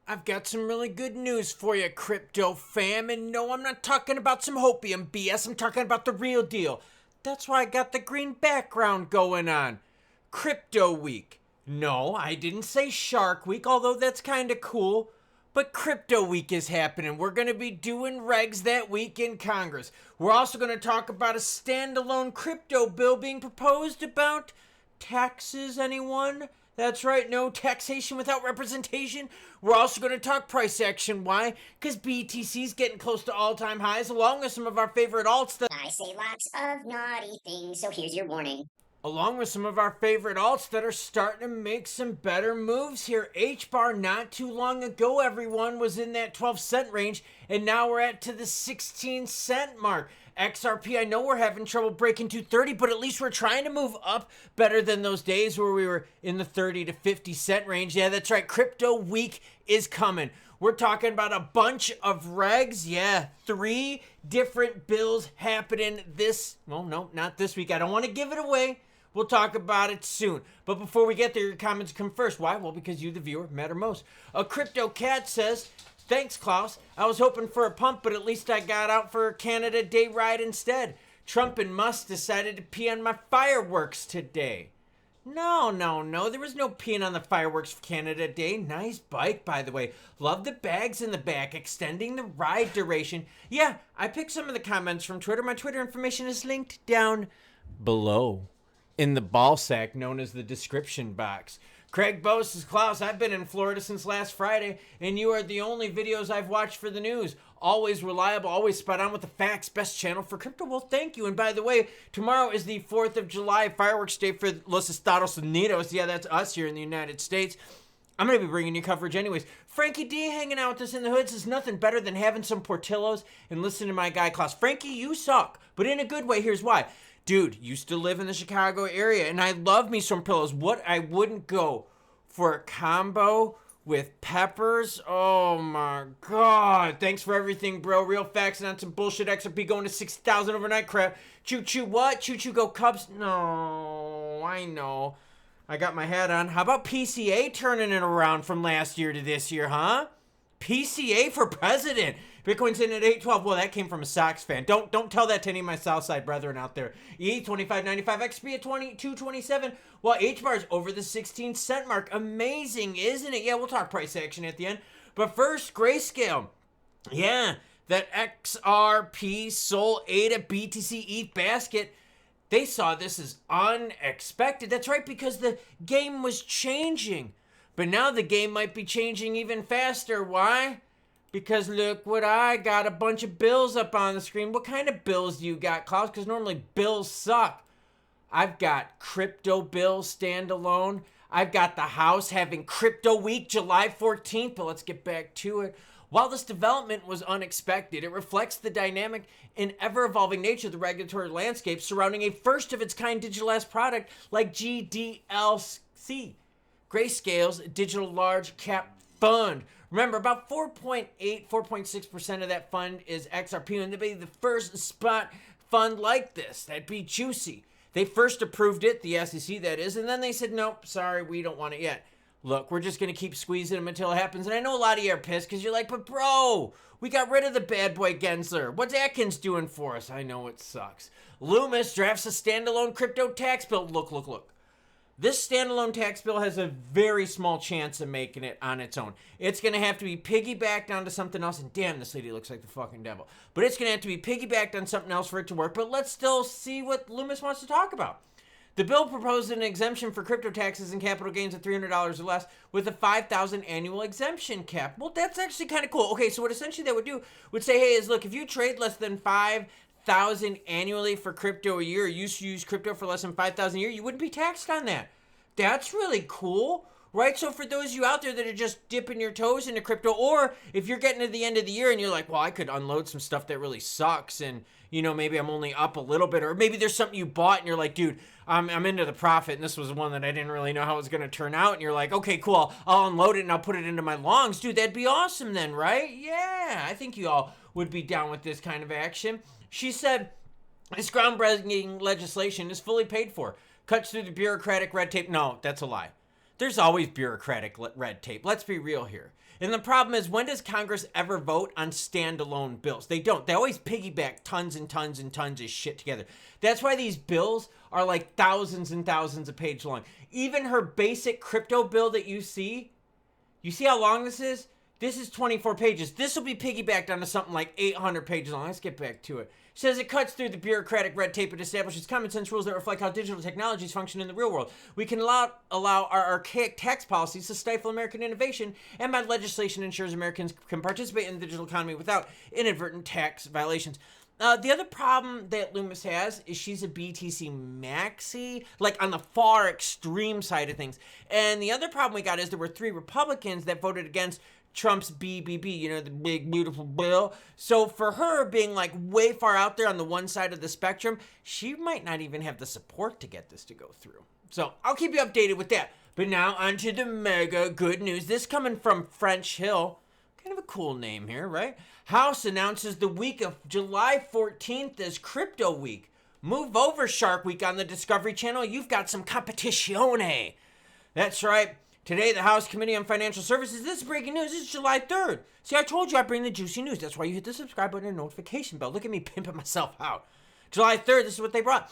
I've got some really good news for you, crypto fam. And no, I'm not talking about some hopium BS. I'm talking about the real deal. That's why I got the green background going on. Crypto Week. No, I didn't say Shark Week, although that's kind of cool. But Crypto Week is happening. We're going to be doing regs that week in Congress. We're also going to talk about a standalone crypto bill being proposed about taxes, anyone? That's right, no taxation without representation. We're also going to talk price action. Why? Because BTC's getting close to all-time highs, along with some of our favorite alts that I say lots of naughty things, so here's your warning. Are starting to make some better moves here. HBAR not too long ago, everyone, was in that 12-cent range, and now we're at to the 16-cent mark. XRP, I know we're having trouble breaking 230, but at least we're trying to move up better than those days where we were in the 30 to 50-cent range. Yeah, that's right. Crypto Week is coming. We're talking about a bunch of regs. Yeah, 3 different bills happening no, not this week. I don't want to give it away. We'll talk about it soon. But before we get there, your comments come first. Why? Well, because you, the viewer, matter most. A Crypto Cat says, thanks, Klaus. I was hoping for a pump, but at least I got out for a Canada Day ride instead. Trump and Musk decided to pee on my fireworks today. No. There was no peeing on the fireworks for Canada Day. Nice bike, by the way. Love the bags in the back, extending the ride duration. Yeah, I picked some of the comments from Twitter. My Twitter information is linked down below in the ball sack known as the description box. Craig Bose says, Klaus, I've been in Florida since last Friday, and you are the only videos I've watched for the news. Always reliable, always spot on with the facts. Best channel for crypto. Well, thank you. And by the way, tomorrow is the 4th of July fireworks day for Los Estados Unidos. Yeah, that's us here in the United States. I'm going to be bringing you coverage anyways. Frankie D hanging out with us in the hood says nothing better than having some Portillos and listening to my guy Klaus. Frankie, you suck, but in a good way. Here's why. Dude, used to live in the Chicago area, and I love me some pillows. What I wouldn't go for a combo with peppers? Oh my God. Thanks for everything, bro. Real facts, not some bullshit XRP going to 6,000 overnight crap. Choo-choo what? Choo-choo go Cubs? No, I know. I got my hat on. How about PCA turning it around from last year to this year, huh? PCA for president. Bitcoin's in at 812. Well, that came from a Sox fan. Don't tell that to any of my Southside brethren out there. E 25.95, XP at 22.27. Well, HBAR is over the 16-cent mark. Amazing, isn't it? Yeah, we'll talk price action at the end. But first, Grayscale. Yeah, that XRP Sol ADA BTC ETH basket. They saw this as unexpected. That's right, because the game was changing. But now the game might be changing even faster. Why? Because look what I got. A bunch of bills up on the screen. What kind of bills do you got, Klaus? Because normally bills suck. I've got crypto bills standalone. I've got the House having Crypto Week July 14th. But let's get back to it. While this development was unexpected, it reflects the dynamic and ever-evolving nature of the regulatory landscape surrounding a first-of-its-kind digital asset product like GDLC. Grayscale's digital large cap fund. Remember, about 4.6% of that fund is XRP, and they'd be the first spot fund like this. That'd be juicy. They first approved it, the SEC that is, and then they said, nope, sorry, we don't want it yet. Look, we're just going to keep squeezing them until it happens. And I know a lot of you are pissed because you're like, but bro, we got rid of the bad boy Gensler. What's Atkins doing for us? I know it sucks. Loomis drafts a standalone crypto tax bill. Look. This standalone tax bill has a very small chance of making it on its own. It's going to have to be piggybacked onto something else. And damn, this lady looks like the fucking devil. But it's going to have to be piggybacked on something else for it to work. But let's still see what Loomis wants to talk about. The bill proposed an exemption for crypto taxes and capital gains of $300 or less with a $5,000 annual exemption cap. Well, that's actually kind of cool. Okay, so what essentially that would do would say, hey, is look, if you trade less than $5,000 annually for crypto a year, or you use crypto for less than $5,000 a year, you wouldn't be taxed on that. That's really cool, right? So for those of you out there that are just dipping your toes into crypto, or if you're getting to the end of the year and you're like, well, I could unload some stuff that really sucks, and maybe I'm only up a little bit, or maybe there's something you bought and you're like, dude, I'm into the profit, and this was one that I didn't really know how it was going to turn out, and you're like, okay, cool, I'll unload it and I'll put it into my longs. Dude, that'd be awesome then, right? Yeah, I think you all would be down with this kind of action. She said, this groundbreaking legislation is fully paid for. Cuts through the bureaucratic red tape. No, that's a lie. There's always bureaucratic red tape. Let's be real here. And the problem is, when does Congress ever vote on standalone bills? They don't. They always piggyback tons and tons and tons of shit together. That's why these bills are like thousands and thousands of pages long. Even her basic crypto bill that you see how long this is? This is 24 pages. This will be piggybacked onto something like 800 pages long. Let's get back to it. It says it cuts through the bureaucratic red tape and establishes common sense rules that reflect how digital technologies function in the real world. We can allow our archaic tax policies to stifle American innovation, and by legislation ensures Americans can participate in the digital economy without inadvertent tax violations. The other problem that Loomis has is she's a BTC maxi, like on the far extreme side of things. And the other problem we got is there were 3 Republicans that voted against Trump's BBB, you know, the big, beautiful bill. So for her being like way far out there on the one side of the spectrum, she might not even have the support to get this to go through. So I'll keep you updated with that. But now onto the mega good news. This coming from French Hill. Kind of a cool name here, right? House announces the week of July 14th as Crypto Week. Move over, Shark Week on the Discovery Channel. You've got some competition. That's right. Today, the House Committee on Financial Services, this is breaking news. This is July 3rd. See, I told you I'd bring the juicy news. That's why you hit the subscribe button and notification bell. Look at me pimping myself out. July 3rd, this is what they brought.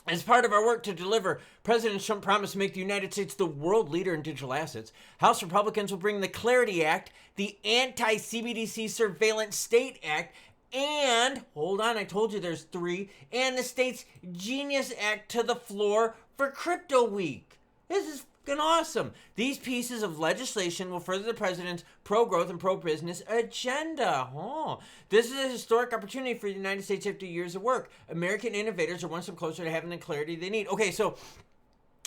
As part of our work to deliver, President Trump promised to make the United States the world leader in digital assets. House Republicans will bring the Clarity Act, the Anti-CBDC Surveillance State Act, and, hold on, I told you there's 3, and the state's Genius Act to the floor for Crypto Week. This is fucking awesome. These pieces of legislation will further the president's pro-growth and pro-business agenda. Oh, this is a historic opportunity for the United States after years of work. American innovators are one step closer to having the clarity they need. Okay, so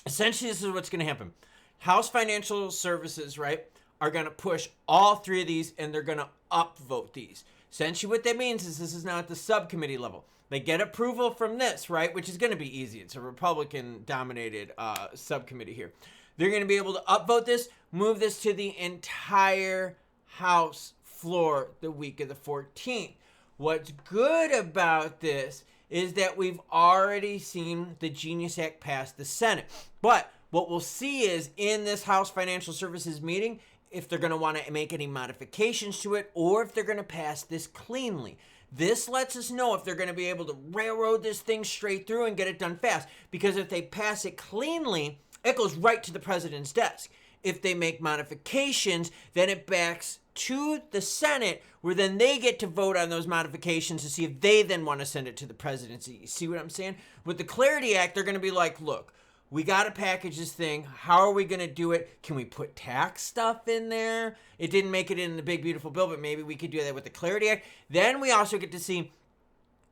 essentially this is what's going to happen. House Financial Services, right, are going to push all 3 of these, and they're going to upvote these. Essentially what that means is this is now at the subcommittee level. They get approval from this, right, which is going to be easy. It's a Republican-dominated subcommittee here. They're going to be able to upvote this, move this to the entire House floor the week of the 14th. What's good about this is that we've already seen the Genius Act pass the Senate. But what we'll see is in this House Financial Services meeting, if they're going to want to make any modifications to it or if they're going to pass this cleanly. This lets us know if they're going to be able to railroad this thing straight through and get it done fast. Because if they pass it cleanly, it goes right to the president's desk. If they make modifications, then it backs to the Senate, where then they get to vote on those modifications to see if they then want to send it to the presidency. You see what I'm saying? With the Clarity Act, they're going to be like, look, we got to package this thing. How are we going to do it? Can we put tax stuff in there? It didn't make it in the big, beautiful bill, but maybe we could do that with the Clarity Act. Then we also get to see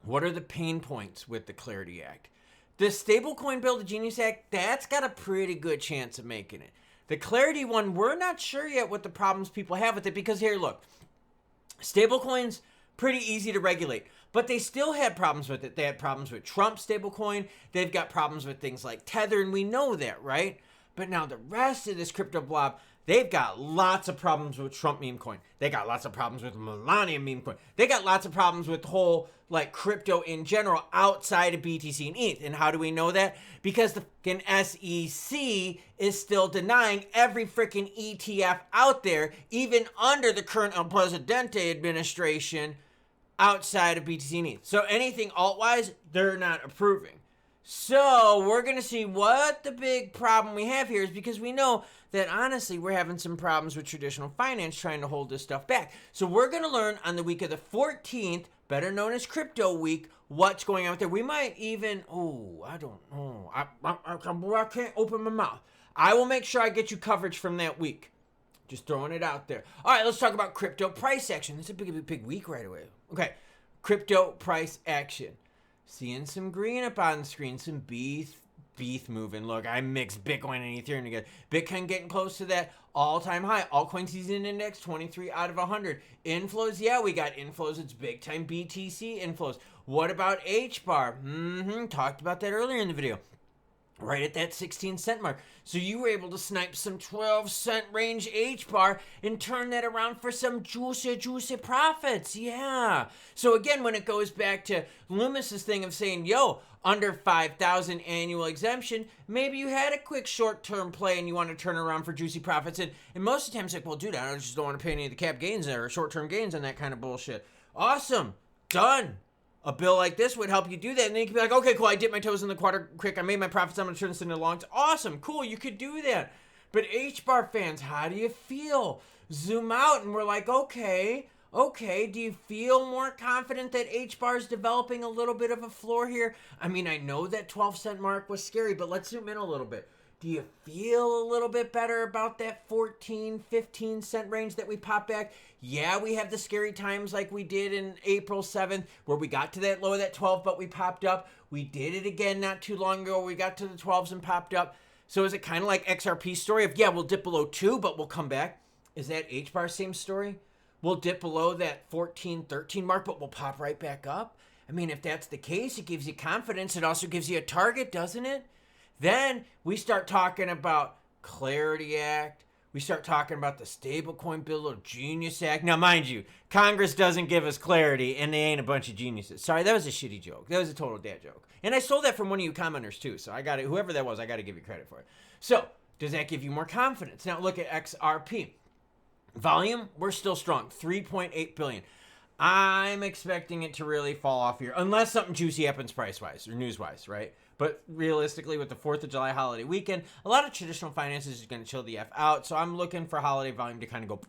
what are the pain points with the Clarity Act. The Stablecoin bill, the Genius Act, that's got a pretty good chance of making it. The Clarity one, we're not sure yet what the problems people have with it, because here, look, stablecoins, pretty easy to regulate. But they still had problems with it. They had problems with Trump stablecoin. They've got problems with things like Tether, and we know that, right? But now the rest of this crypto blob, they've got lots of problems with Trump meme coin. They got lots of problems with Melania meme coin. They got lots of problems with whole, like, crypto in general outside of BTC and ETH. And how do we know that? Because the fucking SEC is still denying every freaking ETF out there, even under the current El Presidente administration, outside of BTC and ETH. So anything alt-wise, they're not approving. So we're going to see what the big problem we have here is, because we know that honestly we're having some problems with traditional finance trying to hold this stuff back. So we're going to learn on the week of the 14th, better known as Crypto Week, what's going on with there. We might even, I don't know. I can't open my mouth. I will make sure I get you coverage from that week. Just throwing it out there. All right, let's talk about crypto price action. This is a big week right away. Okay, crypto price action. Seeing some green up on the screen, some beef moving. Look, I mixed Bitcoin and Ethereum together. Bitcoin getting close to that all-time high. Altcoin season index, 23 out of 100. Inflows, yeah, we got inflows. It's big-time BTC inflows. What about HBAR? Talked about that earlier in the video. right at that 16-cent mark. So you were able to snipe some 12-cent range HBAR and turn that around for some juicy profits. Yeah. So again, when it goes back to Loomis's thing of saying, yo, under 5,000 annual exemption, maybe you had a quick short-term play and you want to turn around for juicy profits. And most of the time it's like, well, dude, I just don't want to pay any of the cap gains or short-term gains on that kind of bullshit. Awesome. Done. A bill like this would help you do that. And then you can be like, okay, cool, I dipped my toes in the water quick. I made my profits. I'm going to turn this into longs. Awesome. Cool. You could do that. But HBAR fans, how do you feel? Zoom out and we're like, okay. Do you feel more confident that HBAR is developing a little bit of a floor here? I mean, I know that 12-cent mark was scary, but let's zoom in a little bit. Do you feel a little bit better about that 14, 15-cent range that we popped back? Yeah, we have the scary times like we did in April 7th where we got to that low of that 12, but we popped up. We did it again not too long ago. We got to the 12s and popped up. So is it kind of like XRP's story of, yeah, we'll dip below 2, but we'll come back? Is that HBAR same story? We'll dip below that 14, 13 mark, but we'll pop right back up? I mean, if that's the case, it gives you confidence. It also gives you a target, doesn't it? Then we start talking about Clarity Act. We start talking about the Stablecoin Bill of Genius Act. Now, mind you, Congress doesn't give us clarity, and they ain't a bunch of geniuses. Sorry, that was a shitty joke. That was a total dad joke. And I stole that from one of you commenters, too. So I got it. Whoever that was, I got to give you credit for it. So, does that give you more confidence? Now, look at XRP. Volume, we're still strong. 3.8 billion. I'm expecting it to really fall off here, unless something juicy happens price-wise or news-wise, right? But realistically, with the 4th of July holiday weekend, a lot of traditional finances is going to chill the F out. So I'm looking for holiday volume to kind of go,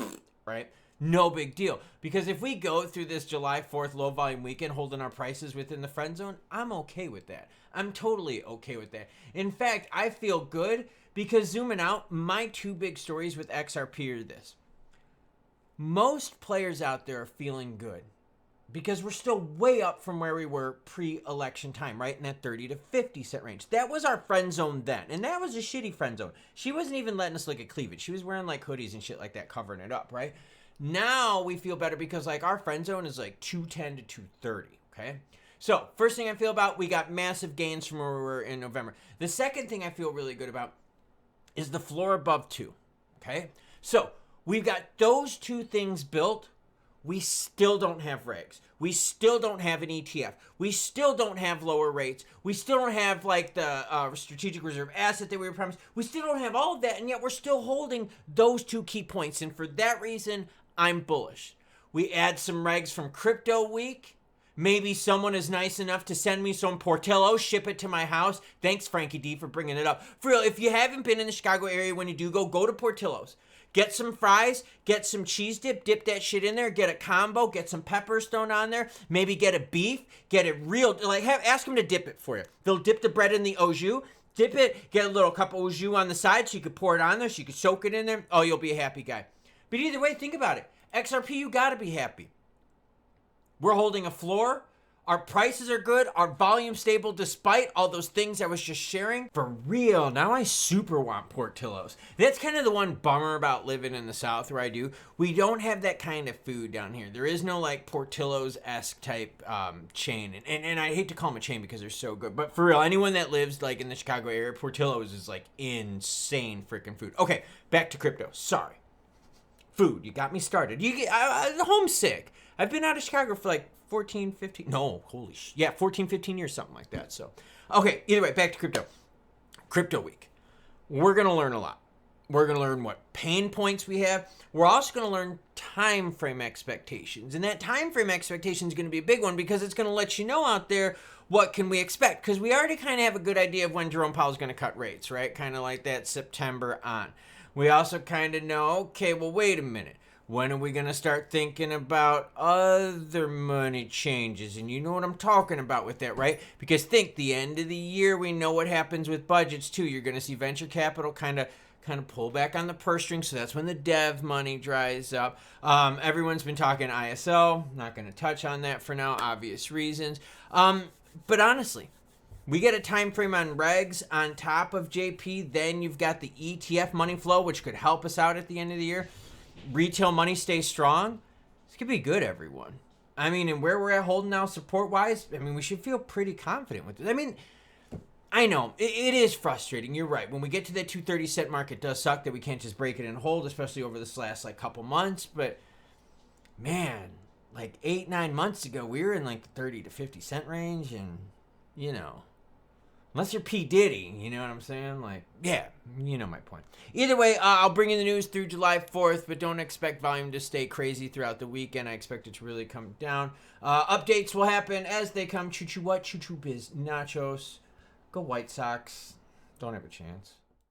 right? No big deal. Because if we go through this July 4th low volume weekend holding our prices within the friend zone, I'm okay with that. I'm totally okay with that. In fact, I feel good because zooming out, my two big stories with XRP are this. Most players out there are feeling good because we're still way up from where we were pre-election time, right? In that 30 to 50 cent range. That was our friend zone then. And that was a shitty friend zone. She wasn't even letting us look at cleavage. She was wearing like hoodies and shit like that, covering it up, right? Now we feel better because like our friend zone is like 210 to 230, okay? So first thing I feel about, we got massive gains from where we were in November. The second thing I feel really good about is the floor above 2, okay? So we've got those two things built. We still don't have regs. We still don't have an ETF. We still don't have lower rates. We still don't have like the strategic reserve asset that we were promised. We still don't have all of that, and yet we're still holding those two key points. And for that reason, I'm bullish. We add some regs from crypto week. Maybe someone is nice enough to send me some Portillo, ship it to my house. Thanks, Frankie D, for bringing it up. For real, if you haven't been in the Chicago area, when you do go to Portillo's. Get some fries, get some cheese dip that shit in there, get a combo, get some peppers thrown on there, maybe get a beef, get it real, like ask them to dip it for you. They'll dip the bread in the au jus, dip it, get a little cup of au jus on the side so you could pour it on there, so you could soak it in there. Oh, you'll be a happy guy. But either way, think about it. XRP, you gotta be happy. We're holding a floor. Our prices are good. Our volume stable despite all those things I was just sharing. For real, now I super want Portillo's. That's kind of the one bummer about living in the South where I do. We don't have that kind of food down here. There is no like Portillo's-esque type chain. And I hate to call them a chain because they're so good. But for real, anyone that lives like in the Chicago area, Portillo's is like insane freaking food. Okay, back to crypto. Sorry. Food, you got me started. I'm homesick. I've been out of Chicago for like 14, 15, no, holy shit. Yeah, 14, 15 years, something like that. So, okay, either way, back to crypto. Crypto week. We're going to learn a lot. We're going to learn what pain points we have. We're also going to learn time frame expectations. And that time frame expectation is going to be a big one because it's going to let you know out there what can we expect. Because we already kind of have a good idea of when Jerome Powell is going to cut rates, right? Kind of like that September on. We also kind of know, okay, well, wait a minute. When are we going to start thinking about other money changes? And you know what I'm talking about with that, right? Because think, the end of the year, we know what happens with budgets too. You're going to see venture capital kind of pull back on the purse string. So that's when the dev money dries up. Everyone's been talking ISO. Not going to touch on that for now, obvious reasons. But honestly, we get a time frame on regs on top of JP. Then you've got the ETF money flow, which could help us out at the end of the year. Retail money stays strong. This could be good, everyone. I mean, and where we're at holding now support-wise, I mean, we should feel pretty confident with it. I mean, I know it is frustrating. You're right. When we get to that 230 cent mark, it does suck that we can't just break it and hold, especially over this last like couple months. But man, like 8-9 months ago, we were in like the 30 to 50 cent range, and you know, unless you're P Diddy, you know what I'm saying? Like, yeah, you know my point. Either way, I'll bring you the news through July 4th, but don't expect volume to stay crazy throughout the weekend. I expect it to really come down. Updates will happen as they come. Choo choo what? Choo choo biz nachos. Go White Sox. Don't have a chance.